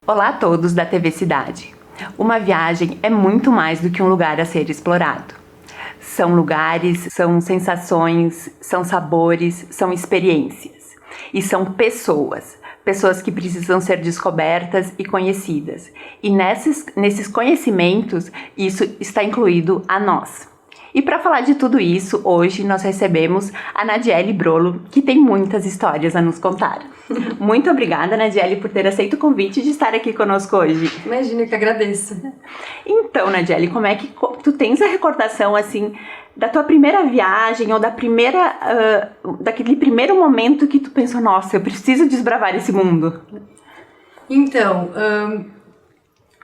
Olá a todos da TV Cidade. Uma viagem é muito mais do que um lugar a ser explorado. São lugares, são sensações, são sabores, são experiências. E são pessoas. Pessoas que precisam ser descobertas e conhecidas. E nesses conhecimentos, isso está incluído a nós. E para falar de tudo isso, hoje nós recebemos a Nadiele Brolo, que tem muitas histórias a nos contar. Muito obrigada, Nadiele, por ter aceito o convite de estar aqui conosco hoje. Imagina, que agradeço. Então, Nadiele, como é que tu tens a recordação, assim, da tua primeira viagem ou daquele primeiro momento que tu pensou, nossa, eu preciso desbravar esse mundo? Então,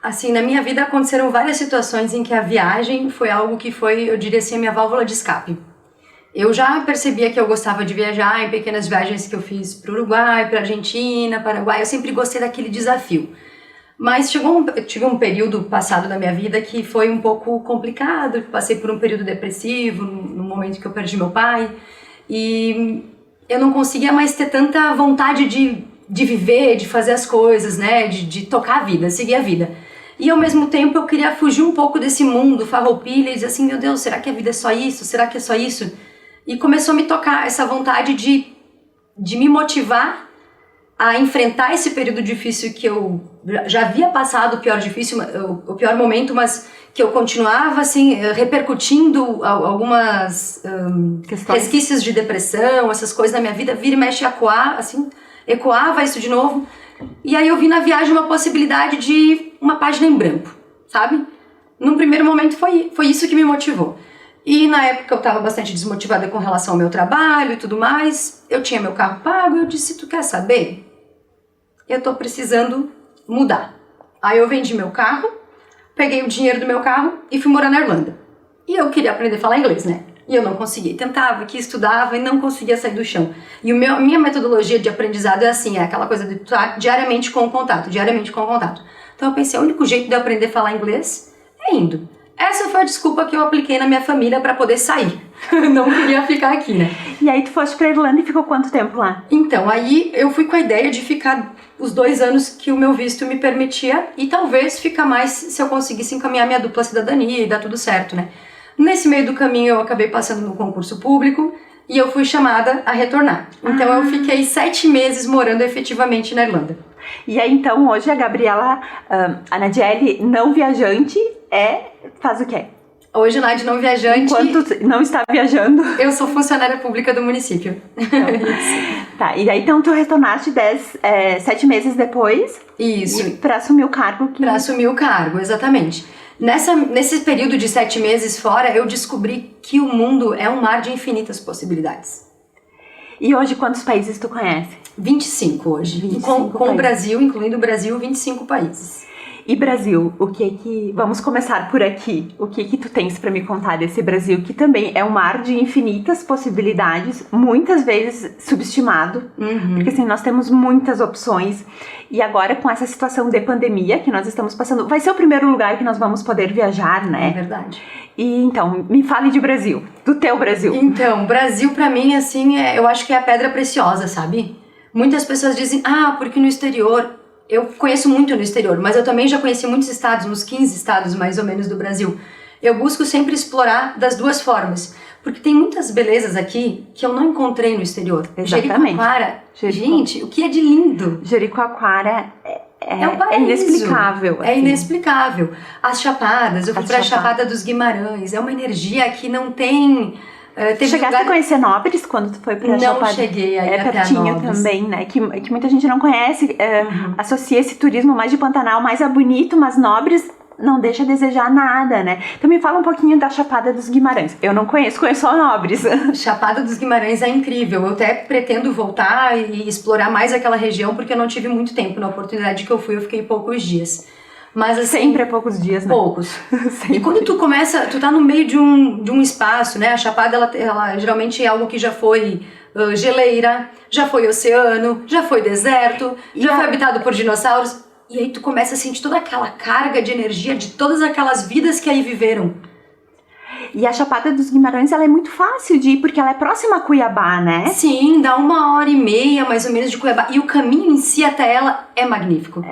assim, na minha vida aconteceram várias situações em que a viagem foi algo que foi, eu diria assim, a minha válvula de escape. Eu já percebia que eu gostava de viajar em pequenas viagens que eu fiz para o Uruguai, para a Argentina, Paraguai, eu sempre gostei daquele desafio. Mas tive um período passado da minha vida que foi um pouco complicado, passei por um período depressivo, no momento que eu perdi meu pai, e eu não conseguia mais ter tanta vontade de viver, de fazer as coisas, né, de tocar a vida, seguir a vida. E ao mesmo tempo eu queria fugir um pouco desse mundo farroupilha e dizer assim, meu Deus, será que a vida é só isso? Será que é só isso? E começou a me tocar essa vontade de me motivar a enfrentar esse período difícil que eu já havia passado, o pior momento, mas que eu continuava assim, repercutindo algumas resquícios de depressão, essas coisas na minha vida, vira e mexe ecoava isso de novo. E aí eu vi na viagem uma possibilidade de uma página em branco, sabe? Num primeiro momento foi isso que me motivou. E na época eu estava bastante desmotivada com relação ao meu trabalho e tudo mais. Eu tinha meu carro pago e eu disse, tu quer saber? Eu tô precisando mudar. Aí eu vendi meu carro, peguei o dinheiro do meu carro e fui morar na Irlanda. E eu queria aprender a falar inglês, né? E eu não conseguia. Tentava, que estudava e não conseguia sair do chão. E minha metodologia de aprendizado é assim, é aquela coisa de estar diariamente com o contato, Então eu pensei, o único jeito de eu aprender a falar inglês é indo. Essa foi a desculpa que eu apliquei na minha família para poder sair. Não queria ficar aqui, né? E aí tu foste pra Irlanda e ficou quanto tempo lá? Então, aí eu fui com a ideia de ficar os 2 anos que o meu visto me permitia e talvez ficar mais se eu conseguisse encaminhar minha dupla cidadania e dar tudo certo, né? Nesse meio do caminho eu acabei passando no concurso público e eu fui chamada a retornar. Então eu fiquei 7 meses morando efetivamente na Irlanda. E aí então hoje a Gabriela, a Nadiele não viajante faz o quê? Hoje a Nadi não viajante... Enquanto não está viajando... Eu sou funcionária pública do município. Então, tá, e aí então tu retornaste 7 meses depois... Isso. Para assumir o cargo Para assumir o cargo, exatamente. Nesse período de 7 meses fora, eu descobri que o mundo é um mar de infinitas possibilidades. E hoje quantos países tu conhece? 25 hoje. 25 com o Brasil, incluindo o Brasil, 25 países. E Brasil, vamos começar por aqui. O que tu tens para me contar desse Brasil, que também é um mar de infinitas possibilidades, muitas vezes subestimado, porque assim, nós temos muitas opções, e agora com essa situação de pandemia que nós estamos passando, vai ser o primeiro lugar que nós vamos poder viajar, né? É verdade. E então, me fale de Brasil, do teu Brasil. Então, Brasil pra mim, assim, eu acho que é a pedra preciosa, sabe? Muitas pessoas dizem, porque no exterior... Eu conheço muito no exterior, mas eu também já conheci muitos estados, uns 15 estados mais ou menos do Brasil. Eu busco sempre explorar das duas formas, porque tem muitas belezas aqui que eu não encontrei no exterior. Exatamente. Jericoacoara, gente, o que é de lindo. Jericoacoara um paraíso. Inexplicável. É inexplicável. As Chapadas, eu fui pra Chapada dos Guimarães, é uma energia que não tem... Chegaste a conhecer Nobres quando tu foi pra Chapada? Não cheguei aí até pertinho Nobres. Também, né? Que muita gente não conhece, associa esse turismo mais de Pantanal, mais a bonito, mas Nobres não deixa a desejar nada, né? Então me fala um pouquinho da Chapada dos Guimarães. Eu não conheço só Nobres. Chapada dos Guimarães é incrível. Eu até pretendo voltar e explorar mais aquela região, porque eu não tive muito tempo. Na oportunidade que eu fui, eu fiquei poucos dias. Mas assim, sempre é poucos dias, né? Poucos. E quando tu tá no meio de um espaço, né? A Chapada, ela geralmente é algo que já foi geleira, já foi oceano, já foi deserto, já foi habitado por dinossauros. E aí tu começa a sentir toda aquela carga de energia de todas aquelas vidas que aí viveram. E a Chapada dos Guimarães, ela é muito fácil de ir, porque ela é próxima a Cuiabá, né? Sim, dá 1h30 mais ou menos de Cuiabá. E o caminho em si até ela é magnífico.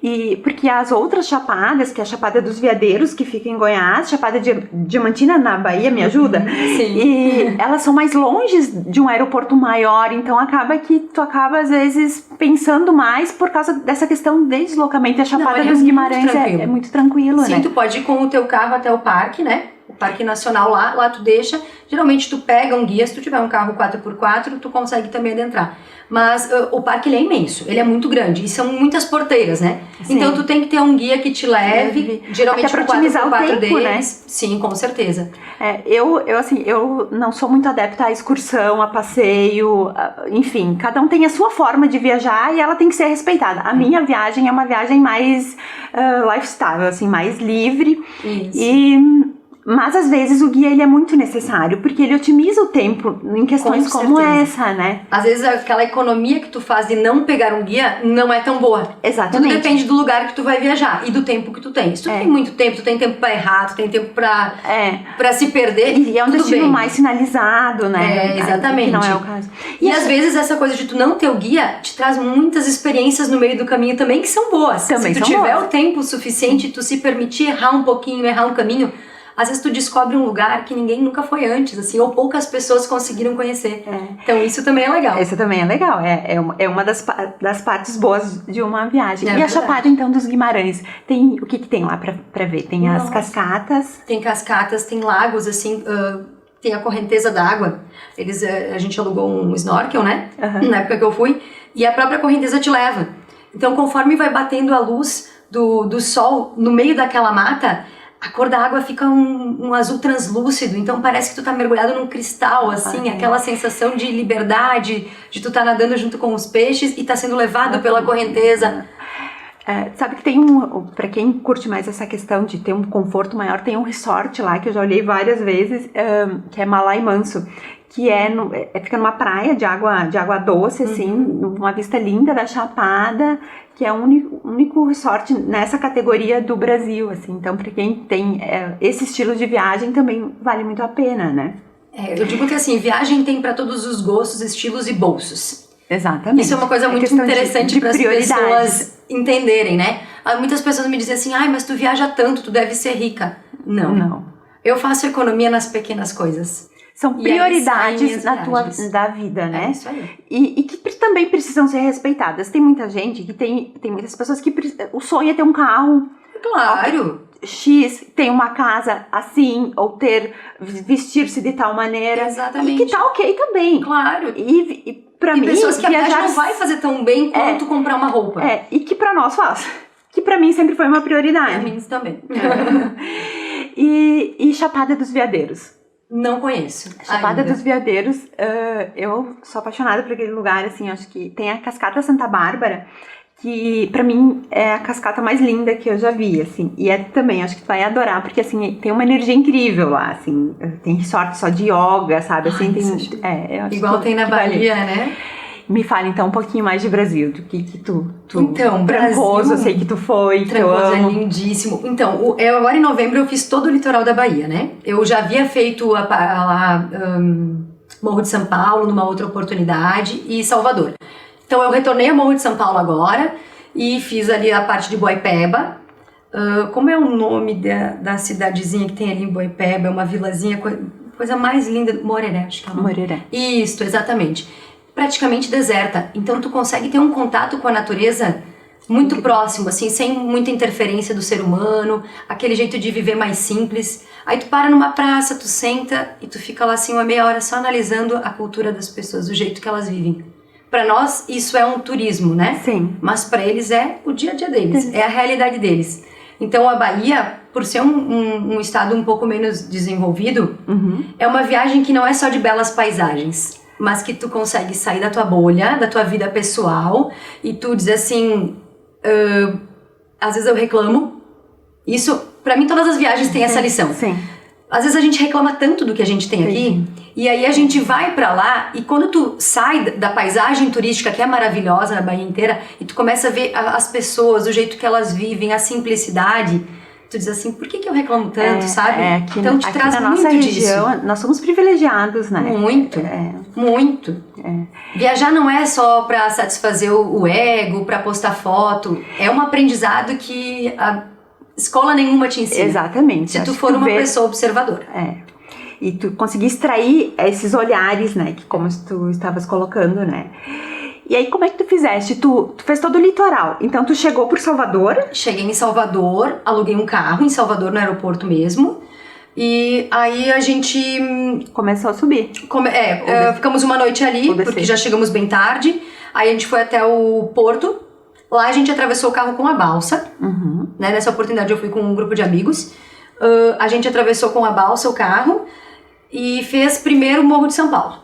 E porque as outras chapadas, que é a Chapada dos Veadeiros, que fica em Goiás, Chapada Diamantina na Bahia, me ajuda? Sim. E elas são mais longe de um aeroporto maior, então acaba que tu acaba, às vezes, pensando mais por causa dessa questão de deslocamento. A Chapada dos Guimarães é muito tranquilo, sim, né? Tu pode ir com o teu carro até o parque, né? O Parque Nacional lá tu deixa. Geralmente tu pega um guia, se tu tiver um carro 4x4, tu consegue também adentrar. Mas o parque ele é imenso, ele é muito grande e são muitas porteiras, né? Sim. Então tu tem que ter um guia que te leve, geralmente até pra otimizar o 4x4 tempo, deles. Né? Sim, com certeza. Eu não sou muito adepta à excursão, a passeio, enfim, cada um tem a sua forma de viajar e ela tem que ser respeitada. A minha viagem é uma viagem mais lifestyle, assim, mais livre. Isso. Mas às vezes o guia ele é muito necessário, porque ele otimiza o tempo em questões como essa, né? Às vezes aquela economia que tu faz de não pegar um guia não é tão boa. Exatamente. Tudo depende do lugar que tu vai viajar e do tempo que tu tem. Se tu tem muito tempo, tu tem tempo pra errar, tu tem tempo pra se perder. E é um destino mais sinalizado, né? Exatamente. Que não é o caso. E às vezes essa coisa de tu não ter o guia te traz muitas experiências no meio do caminho também que são boas. Também se tu tiver o tempo suficiente, tu se permitir errar um pouquinho, errar um caminho, às vezes tu descobre um lugar que ninguém nunca foi antes, assim, ou poucas pessoas conseguiram conhecer. Então isso também é legal. Isso também é legal, é uma das partes boas de uma viagem. E verdade. A Chapada, então, dos Guimarães, tem o que tem lá pra ver? Tem as cascatas? Tem cascatas, tem lagos, assim, tem a correnteza d'água. A gente alugou um snorkel, né? Na época que eu fui, e a própria correnteza te leva. Então, conforme vai batendo a luz do sol no meio daquela mata, a cor da água fica um azul translúcido, então parece que tu tá mergulhado num cristal, assim, aquela sensação de liberdade, de tu tá nadando junto com os peixes e tá sendo levado pela correnteza. Sabe que tem pra quem curte mais essa questão de ter um conforto maior, tem um resort lá que eu já olhei várias vezes, que é Malai Manso, que fica numa praia de água doce, assim, uma vista linda da Chapada, que é o único resort nessa categoria do Brasil, assim. Então, para quem tem esse estilo de viagem, também vale muito a pena, né? Eu digo que, assim, viagem tem para todos os gostos, estilos e bolsos. Exatamente. Isso é uma coisa muito interessante para as pessoas entenderem, né? Muitas pessoas me dizem assim, mas tu viaja tanto, tu deve ser rica. Não. Eu faço economia nas pequenas coisas. São prioridades da vida, né? É isso aí. E que também precisam ser respeitadas. Tem muita gente que tem muitas pessoas que o sonho é ter um carro. Claro. X, tem uma casa assim, ou vestir-se de tal maneira. Exatamente. E que tá ok também. Claro. E pra mim, pessoas que a viagem não vai fazer tão bem quanto comprar uma roupa. E que pra nós faz. Que pra mim sempre foi uma prioridade. Pra mim também. E Chapada dos Veadeiros. Não conheço. Chapada dos Veadeiros, eu sou apaixonada por aquele lugar, assim, acho que tem a Cascata Santa Bárbara, que pra mim é a cascata mais linda que eu já vi, assim, e também, acho que tu vai adorar, porque, assim, tem uma energia incrível lá, assim, tem resort só de yoga, sabe, assim, eu acho igual tem na Bahia, né? Me fala, então, um pouquinho mais de Brasil, do que tu então, Trancoso, Brasil, eu sei que tu foi, que eu Trancoso amo. é lindíssimo. Então, agora em novembro eu fiz todo o litoral da Bahia, né? Eu já havia feito Morro de São Paulo numa outra oportunidade e Salvador. Então eu retornei a Morro de São Paulo agora e fiz ali a parte de Boipeba. Como é o nome da cidadezinha que tem ali em Boipeba? É uma vilazinha, coisa mais linda, Moreré, acho que é o nome. Moreré. Isso, exatamente. Praticamente deserta, então tu consegue ter um contato com a natureza muito próximo, assim, sem muita interferência do ser humano, aquele jeito de viver mais simples. Aí tu para numa praça, tu senta e tu fica lá assim uma meia hora só analisando a cultura das pessoas, o jeito que elas vivem. Para nós isso é um turismo, né? Sim. Mas para eles é o dia a dia deles, é a realidade deles. Então a Bahia, por ser um estado um pouco menos desenvolvido, é uma viagem que não é só de belas paisagens, mas que tu consegue sair da tua bolha, da tua vida pessoal, e tu diz assim, às vezes eu reclamo, isso, pra mim todas as viagens têm essa lição. Sim. Às vezes a gente reclama tanto do que a gente tem aqui, e aí a gente vai pra lá, e quando tu sai da paisagem turística, que é maravilhosa na Bahia inteira, e tu começa a ver as pessoas, o jeito que elas vivem, a simplicidade, tu diz assim, por que eu reclamo tanto, sabe? Aqui, então te aqui traz na muito nossa disso. região, nós somos privilegiados, né? Muito, muito. Viajar não é só pra satisfazer o ego, pra postar foto. É um aprendizado que a escola nenhuma te ensina. Exatamente. Se tu for uma pessoa observadora. E tu conseguir extrair esses olhares, né? Que como tu estavas colocando, né? E aí, como é que tu fizeste? Tu fez todo o litoral. Então, tu chegou por Salvador? Cheguei em Salvador, aluguei um carro em Salvador, no aeroporto mesmo. E aí a gente... Começou a subir. Ficamos uma noite ali, porque já chegamos bem tarde. Aí a gente foi até o porto. Lá a gente atravessou o carro com a balsa. Né? Nessa oportunidade eu fui com um grupo de amigos. A gente atravessou com a balsa o carro e fez primeiro o Morro de São Paulo.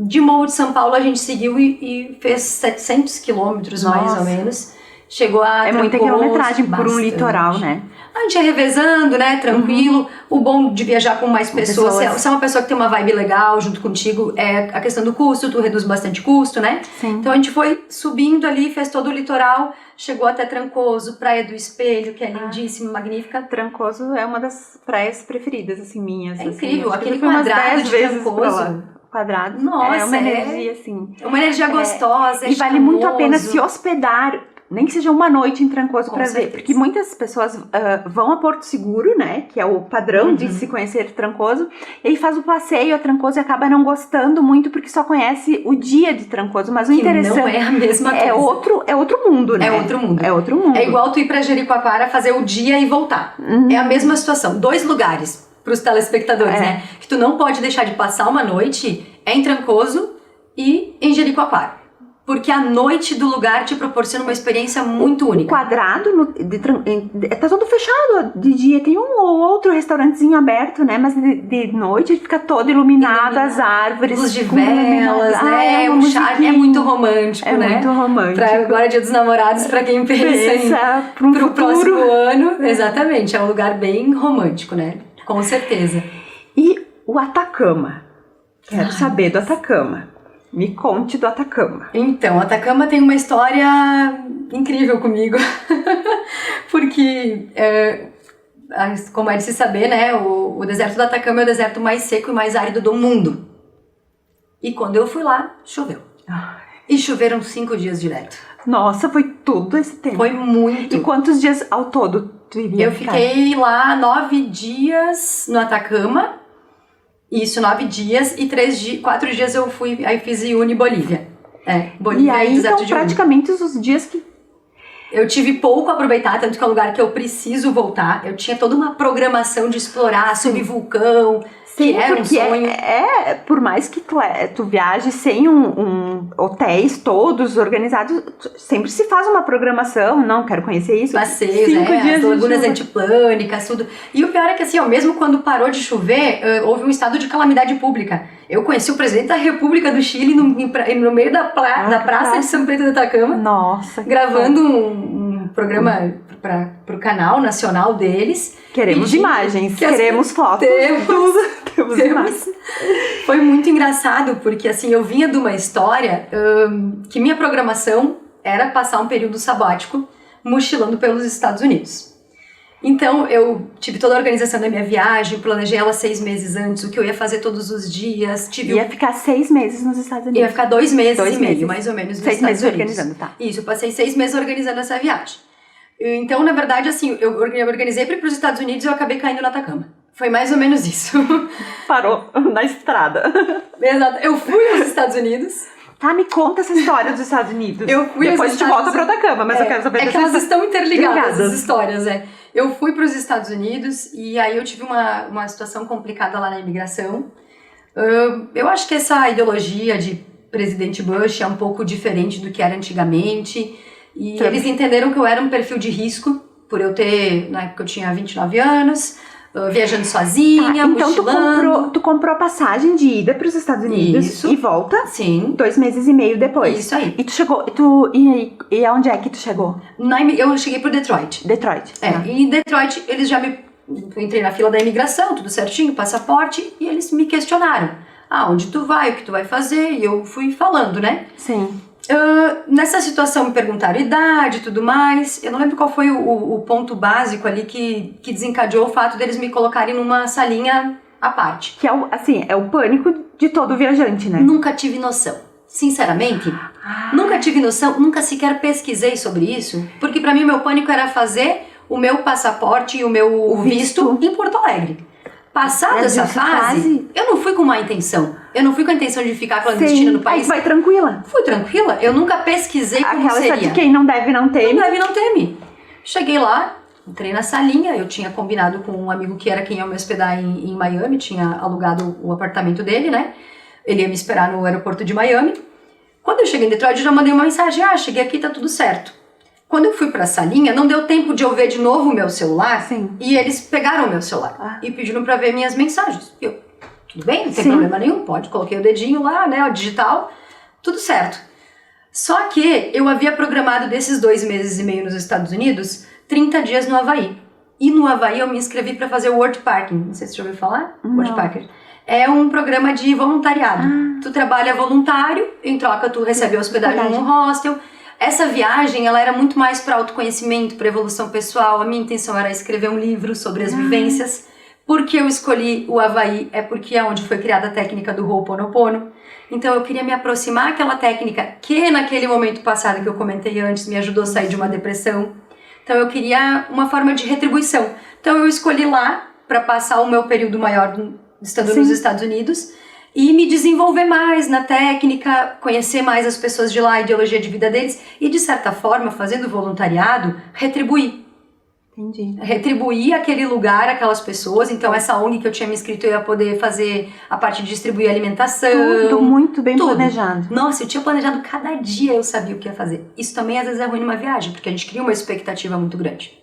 De Morro de São Paulo a gente seguiu e fez 700 quilômetros mais ou menos. Chegou a Trancoso, muita quilometragem por um litoral, né? A gente ia revezando, né? Tranquilo. O bom de viajar com mais pessoas. Se é uma pessoa que tem uma vibe legal junto contigo, é a questão do custo, tu reduz bastante custo, né? Sim. Então a gente foi subindo ali, fez todo o litoral, chegou até Trancoso, Praia do Espelho, que é lindíssima, magnífica. Trancoso é uma das praias preferidas, assim, minhas. É incrível, assim, aquele quadrado de Trancoso. Quadrado. Nossa, é uma energia, assim. É uma energia gostosa, E vale muito a pena se hospedar, nem que seja uma noite em Trancoso pra ver. Porque muitas pessoas vão a Porto Seguro, né? Que é o padrão de se conhecer Trancoso. E aí faz o passeio a Trancoso e acaba não gostando muito porque só conhece o dia de Trancoso. Mas o interessante... não é a mesma coisa. É outro mundo, né? É outro mundo. É outro mundo. É igual tu ir pra Jericoacoara, fazer o dia e voltar. É a mesma situação. 2 lugares pros telespectadores, né? Que tu não pode deixar de passar uma noite em Trancoso e em Jericoacoara. Porque a noite do lugar te proporciona uma experiência muito única. O quadrado tá todo fechado de dia. Tem um ou outro restaurantezinho aberto, né? Mas de noite fica todo iluminado, as árvores. Luz de velas, né? É muito romântico, né? É muito romântico. Agora, Dia dos Namorados, pra quem pensa pro próximo ano. Exatamente, é um lugar bem romântico, né? Com certeza. E o Atacama. Quero saber do Atacama. Me conte do Atacama. Então, Atacama tem uma história incrível comigo. Porque, como é de se saber, né? O deserto do Atacama é o deserto mais seco e mais árido do mundo. E quando eu fui lá, choveu. E choveram 5 dias direto. Nossa, foi tudo esse tempo. Foi muito. E quantos dias ao todo tu iria ficar? Eu fiquei lá 9 dias no Atacama. Isso, 9 dias. E 4 dias eu fui, aí fiz Uyuni, Bolívia. Bolívia e aí, deserto então, de Uyuni. praticamente os dias que... Eu tive pouco a aproveitar, tanto que é um lugar que eu preciso voltar. Eu tinha toda uma programação de explorar, subir vulcão, que era um sonho. Por mais que tu viaje sem hotéis todos organizados, sempre se faz uma programação. Não, quero conhecer isso. Passeios, 5 dias as lagunas antiplânicas, tudo. E o pior é que assim, mesmo quando parou de chover, houve um estado de calamidade pública. Eu conheci o presidente da República do Chile no meio da praça de São Pedro do Atacama. Nossa. Gravando um programa pro canal nacional deles. Queremos imagens, queremos fotos. Temos imagens. Foi muito engraçado, porque assim, eu vinha de uma história que minha programação era passar um período sabático mochilando pelos Estados Unidos. Então, eu tive toda a organização da minha viagem, planejei ela 6 meses antes, o que eu ia fazer todos os dias. Ia ficar 6 meses nos Estados Unidos. Ia ficar 2 meses e meio, mais ou menos, nos 6 Estados meses Unidos. Organizando, tá. Isso, eu passei 6 meses organizando essa viagem. Então, na verdade, assim, eu organizei para ir para os Estados Unidos e eu acabei caindo no Atacama. Foi mais ou menos isso. Parou na estrada. Exato. Eu fui aos Estados Unidos. Tá, me conta essa história dos Estados Unidos. Eu fui Depois a gente volta para o Atacama, mas eu quero saber que elas estão interligadas, as histórias, Eu fui para os Estados Unidos e aí eu tive uma situação complicada lá na imigração. Eu acho que essa ideologia de presidente Bush é um pouco diferente do que era antigamente. E eles entenderam que eu era um perfil de risco, por eu ter, na época eu tinha 29 anos, viajando sozinha, mochilando. Então tu comprou a passagem de ida para os Estados Unidos e volta? Sim. 2 meses e meio depois. Isso aí. E tu chegou, e aonde é que tu chegou? Eu cheguei por Detroit. Detroit. E em Detroit eles já eu entrei na fila da imigração, tudo certinho, passaporte, e eles me questionaram. Onde tu vai, o que tu vai fazer? E eu fui falando, né? Sim. Nessa situação me perguntaram idade e tudo mais. Eu não lembro qual foi o ponto básico ali que desencadeou o fato deles me colocarem numa salinha à parte. Que é o pânico de todo viajante, né? Nunca tive noção. Sinceramente, nunca tive noção, nunca sequer pesquisei sobre isso, porque pra mim o meu pânico era fazer o meu passaporte e o meu visto em Porto Alegre. Passada essa fase, eu não fui com má intenção. Eu não fui com a intenção de ficar clandestina no país. Aí vai tranquila. Fui tranquila. Eu nunca pesquisei como seria. Aquela de quem não deve não teme. Não deve não teme. Cheguei lá, entrei na salinha. Eu tinha combinado com um amigo que era quem ia me hospedar em Miami. Tinha alugado o apartamento dele, né? Ele ia me esperar no aeroporto de Miami. Quando eu cheguei em Detroit, eu já mandei uma mensagem. Cheguei aqui, tá tudo certo. Quando eu fui pra salinha, não deu tempo de eu ver de novo o meu celular. Sim. E eles pegaram o meu celular e pediram pra ver minhas mensagens. Eu, tudo bem, não tem problema nenhum, pode. Coloquei o dedinho lá, né, o digital, tudo certo. Só que eu havia programado desses 2 meses e meio nos Estados Unidos, 30 dias no Havaí. E no Havaí eu me inscrevi pra fazer o World Parking. Não sei se você já ouviu falar. Não. World Parking. É um programa de voluntariado. Tu trabalha voluntário, em troca tu recebe hospedagem no hostel. Essa viagem, ela era muito mais para autoconhecimento, para evolução pessoal. A minha intenção era escrever um livro sobre as vivências. Por que eu escolhi o Havaí? É porque é onde foi criada a técnica do Ho'oponopono. Então eu queria me aproximar daquela técnica que naquele momento passado que eu comentei antes me ajudou a sair de uma depressão. Então eu queria uma forma de retribuição. Então eu escolhi lá para passar o meu período maior estando nos Estados Unidos e me desenvolver mais na técnica, conhecer mais as pessoas de lá, a ideologia de vida deles e, de certa forma, fazendo voluntariado, retribuir. Entendi. Retribuir aquele lugar, aquelas pessoas. Então, essa ONG que eu tinha me inscrito, eu ia poder fazer a parte de distribuir alimentação. Tudo muito bem planejado. Nossa, eu tinha planejado cada dia, eu sabia o que ia fazer. Isso também, às vezes, é ruim numa viagem, porque a gente cria uma expectativa muito grande.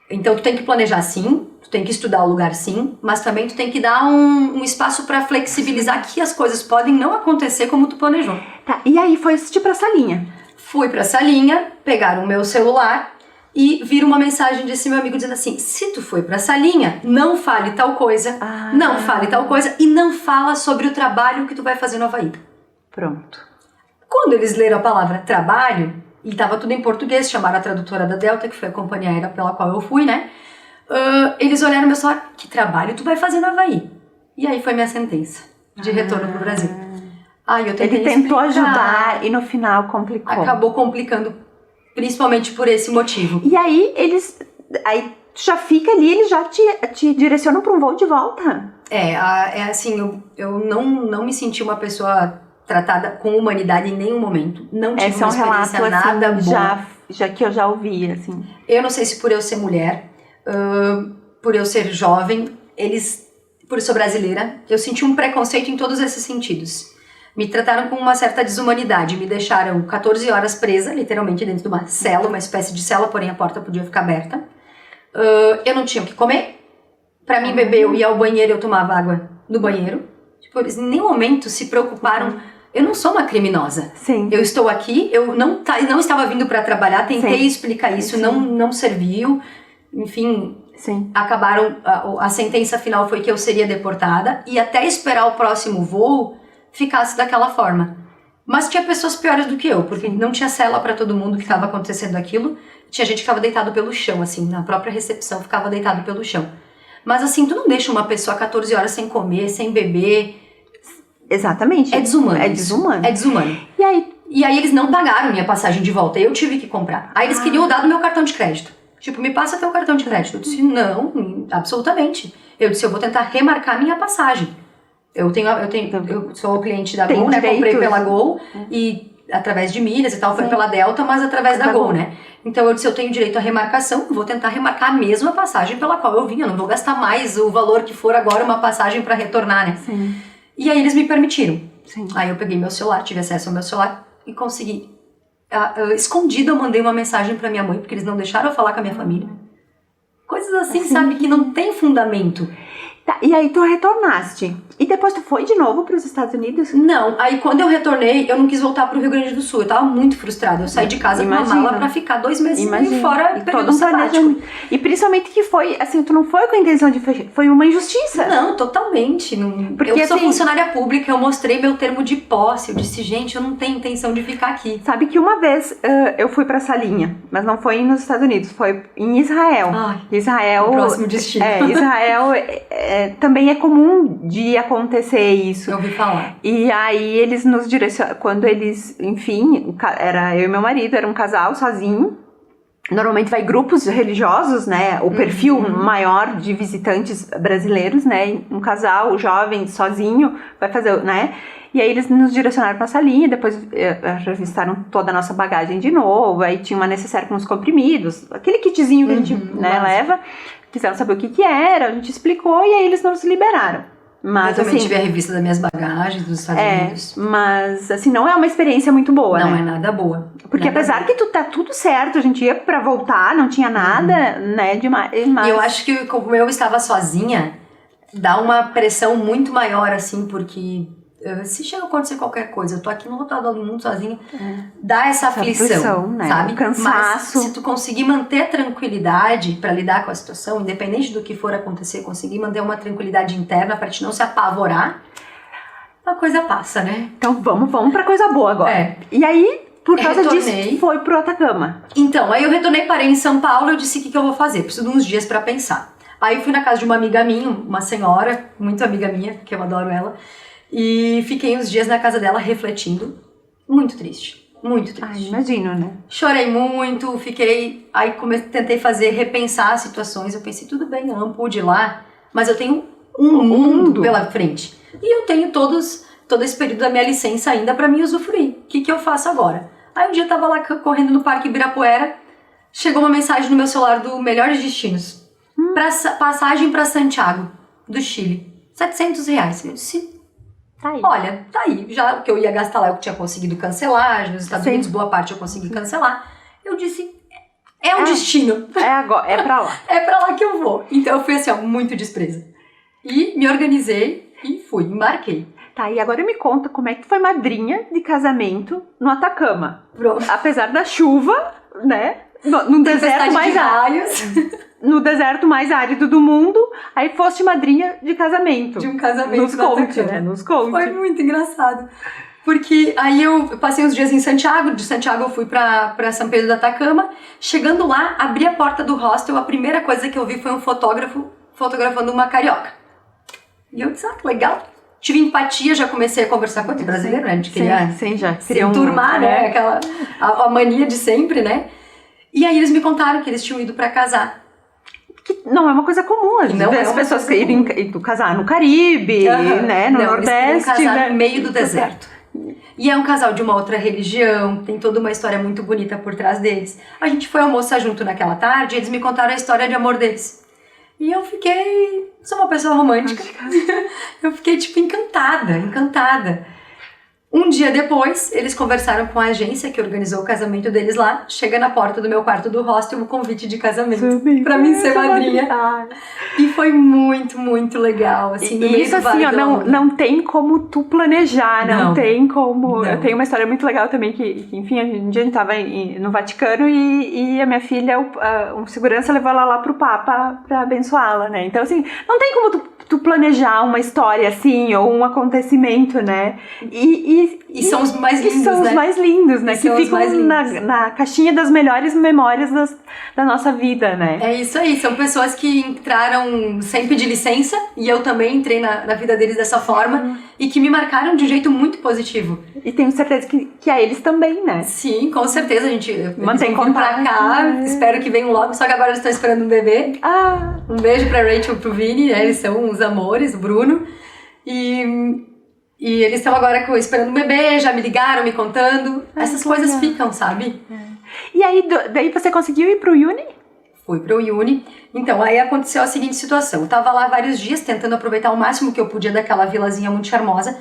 Então, tu tem que planejar sim, tu tem que estudar o lugar sim, mas também tu tem que dar um espaço pra flexibilizar que as coisas podem não acontecer como tu planejou. Tá, e aí foi assistir pra salinha. Fui pra salinha, pegaram o meu celular e viram uma mensagem desse meu amigo dizendo assim: se tu foi pra salinha, não fale tal coisa, não fale tal coisa e não fala sobre o trabalho que tu vai fazer no Havaí. Pronto. Quando eles leram a palavra trabalho, e estava tudo em português, chamaram a tradutora da Delta, que foi a companhia aérea pela qual eu fui, né? Eles olharam meu celular: que trabalho tu vai fazer no Havaí? E aí foi minha sentença de retorno pro Brasil. Eu tentei Ele tentou explicar, ajudar e no final complicou. acabou complicando, principalmente por esse motivo. E aí aí tu já fica ali, eles já te direcionam para um voo de volta. É assim, eu não me senti uma pessoa tratada com humanidade em nenhum momento. Não tive uma experiência nada boa. Já que eu já ouvi, assim. Eu não sei se por eu ser mulher, por eu ser jovem, por eu ser brasileira, eu senti um preconceito em todos esses sentidos. Me trataram com uma certa desumanidade, me deixaram 14 horas presa, literalmente dentro de uma cela, uma espécie de cela, porém a porta podia ficar aberta. Eu não tinha o que comer. Pra mim beber, eu ia ao banheiro, eu tomava água no banheiro. Tipo, eles em nenhum momento se preocuparam. Eu não sou uma criminosa. Sim. Eu estou aqui, eu não estava vindo para trabalhar, tentei explicar isso, não serviu. Enfim, acabaram, a sentença final foi que eu seria deportada e até esperar o próximo voo ficasse daquela forma. Mas tinha pessoas piores do que eu, porque não tinha cela para todo mundo que estava acontecendo aquilo. Tinha gente que ficava deitado pelo chão, assim, na própria recepção ficava deitado pelo chão. Mas assim, tu não deixa uma pessoa 14 horas sem comer, sem beber. Exatamente. É desumano. É desumano. É desumano. E aí eles não pagaram minha passagem de volta, eu tive que comprar. Aí eles queriam o dado do meu cartão de crédito. Tipo, me passa teu cartão de crédito. Eu disse, não, absolutamente. Eu disse, eu vou tentar remarcar minha passagem. Eu sou cliente da Gol, né? Comprei pela Gol e através de milhas e tal, foi pela Delta, mas através da Gol, né? Então eu disse, eu tenho direito à remarcação, vou tentar remarcar a mesma passagem pela qual eu vim. Eu não vou gastar mais o valor que for agora uma passagem pra retornar, né? Sim. E aí eles me permitiram. Sim. Aí eu peguei meu celular, tive acesso ao meu celular e consegui. Escondida eu mandei uma mensagem pra minha mãe, porque eles não deixaram eu falar com a minha família. Coisas assim, sabe, que não tem fundamento. Tá, e aí tu retornaste. E depois tu foi de novo para os Estados Unidos? Não, aí quando eu retornei, eu não quis voltar pro Rio Grande do Sul. Eu tava muito frustrada. Eu saí de casa com uma mala pra ficar 2 meses fora, período sabático. E principalmente que foi, assim, tu não foi com a intenção de fechar, foi uma injustiça. Não, totalmente. Não, porque eu sou assim, funcionária pública, eu mostrei meu termo de posse. Eu disse, gente, eu não tenho intenção de ficar aqui. Sabe que uma vez eu fui pra Salinha, mas não foi nos Estados Unidos, foi em Israel. Ai, Israel, o próximo destino. Israel também é comum de acontecer isso. Eu ouvi falar. E aí eles nos direcionam, quando eles, enfim, era eu e meu marido, era um casal sozinho. Normalmente vai grupos religiosos, né? O perfil maior de visitantes brasileiros, né? Um casal jovem, sozinho, vai fazer, né? E aí eles nos direcionaram pra salinha, depois revistaram toda a nossa bagagem de novo, aí tinha uma necessaire com os comprimidos, aquele kitzinho que a gente leva, quiseram saber o que era, a gente explicou e aí eles nos liberaram. Mas, eu também assim, tive a revista das minhas bagagens dos Estados Unidos. Mas, assim, não é uma experiência muito boa, não né? Não é nada boa. Porque nada apesar boa. que tá tudo certo, a gente ia pra voltar, não tinha nada, né, demais. Mas... E eu acho que como eu estava sozinha, dá uma pressão muito maior, assim, porque se chega a acontecer qualquer coisa, eu tô aqui no outro lado do mundo sozinha, dá essa aflição, né? sabe? O cansaço. Mas se tu conseguir manter a tranquilidade pra lidar com a situação, independente do que for acontecer, conseguir manter uma tranquilidade interna pra te não se apavorar, a coisa passa, né? Então vamos pra coisa boa agora. E aí, por causa disso, foi pro Atacama. Então, aí eu retornei, parei em São Paulo, eu disse, o que eu vou fazer? Preciso de uns dias pra pensar. Aí eu fui na casa de uma amiga minha, uma senhora, muito amiga minha, que eu adoro ela, e fiquei uns dias na casa dela refletindo, muito triste, muito triste. Ai, imagino, né? Chorei muito, aí tentei repensar as situações, eu pensei, tudo bem, eu não pude ir lá, mas eu tenho um mundo pela frente. E eu tenho todo esse período da minha licença ainda pra me usufruir. O que eu faço agora? Aí um dia eu tava lá correndo no Parque Ibirapuera, chegou uma mensagem no meu celular do Melhores Destinos. Passagem pra Santiago, do Chile. R$700. Eu disse, tá aí. Olha, tá aí. Já o que eu ia gastar lá, eu tinha conseguido cancelar. Nos Estados Unidos, boa parte eu consegui cancelar. Eu disse, é um destino. Agora, é pra lá. É pra lá que eu vou. Então eu fui assim, ó, muito despreza. E me organizei e fui, embarquei. Tá, e agora me conta como é que tu foi madrinha de casamento no Atacama. Pronto. Apesar da chuva, né? No deserto mais no deserto mais árido do mundo, aí foste madrinha de casamento. De um casamento. Nos conte, né? Nos conte. Foi muito engraçado. Porque aí eu passei uns dias em Santiago, de Santiago eu fui pra São Pedro do Atacama. Chegando lá, abri a porta do hostel, a primeira coisa que eu vi foi um fotógrafo fotografando uma carioca. E eu disse, que legal. Tive empatia, já comecei a conversar com outro brasileiro, né? A gente queria já se enturmar, né? Aquela, a mania de sempre, né? E aí eles me contaram que eles tinham ido pra casar. Que não é uma coisa comum, as pessoas irem casar no Caribe, né? No Nordeste. Eles casar no meio do deserto. E é um casal de uma outra religião, tem toda uma história muito bonita por trás deles. A gente foi almoçar junto naquela tarde e eles me contaram a história de amor deles. E eu fiquei... Sou uma pessoa romântica. Eu fiquei, tipo, encantada. Um dia depois, eles conversaram com a agência que organizou o casamento deles lá. Chega na porta do meu quarto do hostel o convite de casamento pra mim ser madrinha. E foi muito, muito legal. Assim, no meio isso assim, ó, não tem como tu planejar, não tem como... Não. Eu tenho uma história muito legal também que enfim, um dia a gente tava no Vaticano e a minha filha, um segurança levou ela lá pro Papa pra abençoá-la, né? Então assim, não tem como tu planejar uma história assim, ou um acontecimento, né? E são os mais lindos, são os mais lindos, né? Que ficam na caixinha das melhores memórias da nossa vida, né? É isso aí, são pessoas que entraram sem pedir licença, e eu também entrei na vida deles dessa forma, e que me marcaram de um jeito muito positivo. E tenho certeza que a eles também, né? Sim, com certeza, a gente mantém contato pra cá, espero que venham logo, só que agora eles estão esperando um bebê. Um beijo pra Rachel e pro Vini, né? Eles são uns amores, o Bruno. E eles estão agora esperando um bebê, já me ligaram, me contando. Essas coisas ficam, sabe? E aí, daí você conseguiu ir pro Uni? Fui pro Uni. Então, aí aconteceu a seguinte situação. Eu tava lá vários dias tentando aproveitar o máximo que eu podia daquela vilazinha muito charmosa.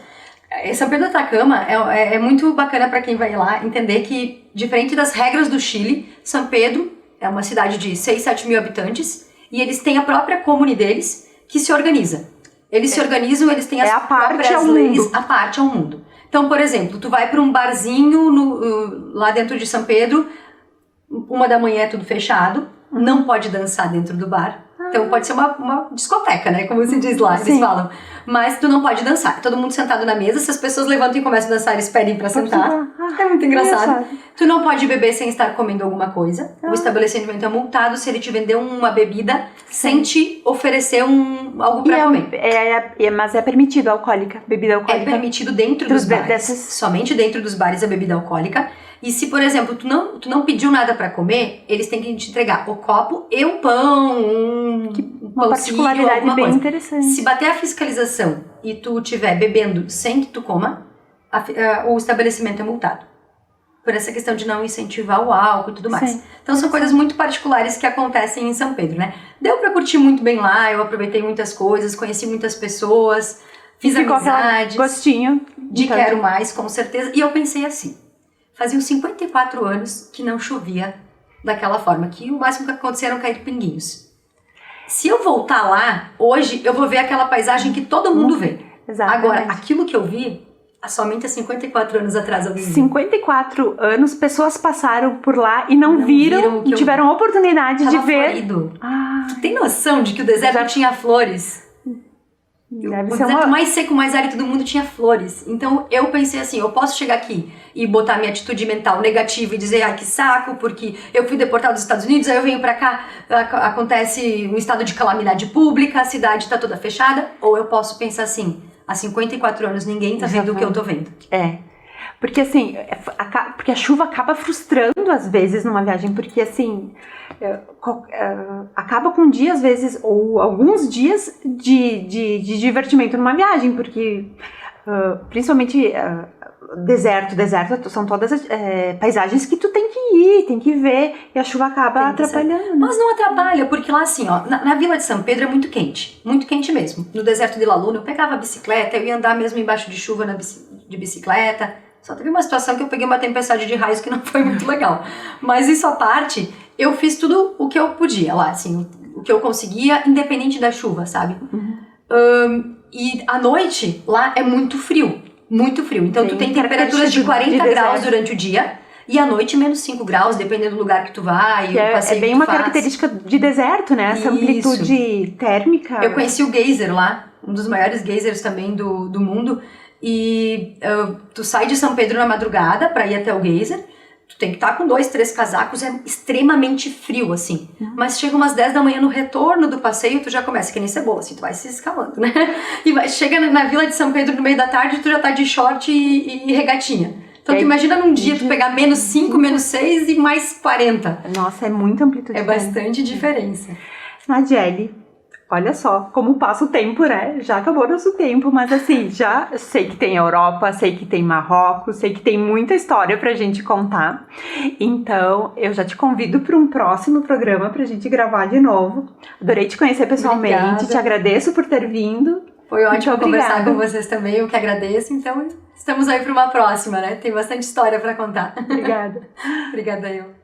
São Pedro do Atacama é muito bacana pra quem vai lá entender que, diferente das regras do Chile, São Pedro é uma cidade de 6, 7 mil habitantes e eles têm a própria comune deles que se organiza. Eles se organizam, eles têm as a parte próprias leis, a parte ao mundo. Então, por exemplo, tu vai para um barzinho lá dentro de São Pedro, 1h é tudo fechado, não pode dançar dentro do bar. Então pode ser uma discoteca, né? Como se diz lá, eles falam. Mas tu não pode dançar. Todo mundo sentado na mesa, se as pessoas levantam e começam a dançar, eles pedem pra sentar. É muito engraçado. Tu não pode beber sem estar comendo alguma coisa. O estabelecimento é multado se ele te vender uma bebida sem te oferecer algo pra comer. Mas é permitido alcoólica, bebida alcoólica? É permitido dentro dos bares. Somente dentro dos bares a bebida alcoólica. E se, por exemplo, tu não pediu nada pra comer, eles têm que te entregar o copo e o pão, uma particularidade bem interessante. Se bater a fiscalização e tu estiver bebendo sem que tu coma, o estabelecimento é multado. Por essa questão de não incentivar o álcool e tudo mais. Sim. Então são coisas muito particulares que acontecem em São Pedro, né? Deu pra curtir muito bem lá, eu aproveitei muitas coisas, conheci muitas pessoas, fiz amizades. Gostinho. De quero mais, com certeza. E eu pensei assim, faziam 54 anos que não chovia daquela forma, que o máximo que aconteceram cair pinguinhos. Se eu voltar lá, hoje eu vou ver aquela paisagem que todo mundo vê. Exatamente. Agora, aquilo que eu vi, somente há 54 anos atrás alguém viu. 54 anos, pessoas passaram por lá e não viram tiveram a oportunidade de ver. Florido. Tu tem noção de que o deserto tinha flores? O deserto mais seco, mais árido do mundo tinha flores. Então eu pensei assim, eu posso chegar aqui e botar minha atitude mental negativa e dizer, ai que saco, porque eu fui deportado dos Estados Unidos, aí eu venho pra cá, acontece um estado de calamidade pública, a cidade tá toda fechada. Ou eu posso pensar assim, há 54 anos ninguém tá vendo o que eu tô vendo. Porque assim, porque a chuva acaba frustrando às vezes numa viagem, porque assim, acaba com um dia às vezes, ou alguns dias de divertimento numa viagem, porque principalmente deserto, são todas paisagens que tu tem que ir, tem que ver, e a chuva acaba atrapalhando. Mas não atrapalha, porque lá assim, ó, na Vila de São Pedro é muito quente mesmo. No deserto de La Luna eu pegava a bicicleta, eu ia andar mesmo embaixo de chuva de bicicleta. Só teve uma situação que eu peguei uma tempestade de raios que não foi muito legal. Mas isso à parte, eu fiz tudo o que eu podia lá, assim, o que eu conseguia, independente da chuva, sabe? E à noite, lá é muito frio. Muito frio. Então tu tem temperaturas de 40 graus durante o dia e à noite menos 5 graus, dependendo do lugar que tu vai. É bem uma característica de deserto, né? Essa amplitude térmica. Eu conheci o geyser lá, um dos maiores geysers também do mundo. E tu sai de São Pedro na madrugada pra ir até o geyser, tu tem que estar com 2, 3 casacos, é extremamente frio, assim. Mas chega umas 10 da manhã no retorno do passeio, tu já começa que nem cebola, assim, tu vai se escalando, né? E chega na Vila de São Pedro no meio da tarde, tu já tá de short e regatinha. Então tu imagina num dia tu pegar menos 5, menos 6 e mais 40. Nossa, é muita amplitude. É bastante diferença. Nadiele, olha só como passa o tempo, né? Já acabou nosso tempo, mas assim, já sei que tem Europa, sei que tem Marrocos, sei que tem muita história pra gente contar. Então, eu já te convido para um próximo programa pra gente gravar de novo. Adorei te conhecer pessoalmente, Obrigada. Te agradeço por ter vindo. Foi ótimo conversar com vocês também, eu que agradeço. Então, estamos aí para uma próxima, né? Tem bastante história para contar. Obrigada. Obrigada eu.